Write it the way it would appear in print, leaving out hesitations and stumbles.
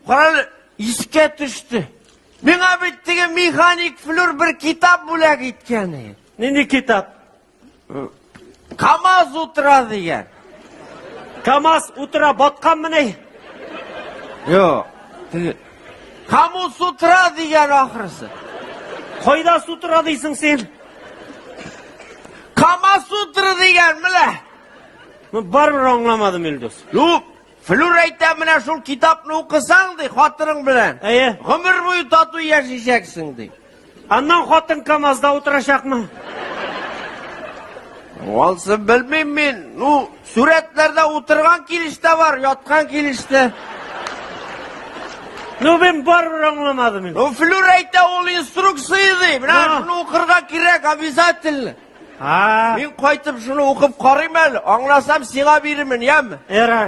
Qaralı isке düştü. Mena bittigi mexanik flür bir kitap bulak etkeni. Ne kitap? Kamaz o'tiradi degan. Kamaz o'tira botqanmi ne? Yo'q. Kamus o'tiradi degan oxirisi. Qo'yda o'tira deysan sen. Kamaz o'tiradi degan mila. Baribir anglamadim Eldos. Yo'q. Flür aytamina shu kitobni o'qisang de xotiring bilan. Umr bo'yi totuv yashaysan de. Andan xotin Kamazda o'tirashaqmi? Olsa bilmayman men. Suratlarda o'tirgan kelishda var, yotgan kelishda. Ben baribir anglamadim. Flür ayta ol instruksiya edi. Mana shuni o'qirga kerak обязательно. Ha. Men qaytib shuni o'qib qarayman. Anglasam senga beraman, yami? Era.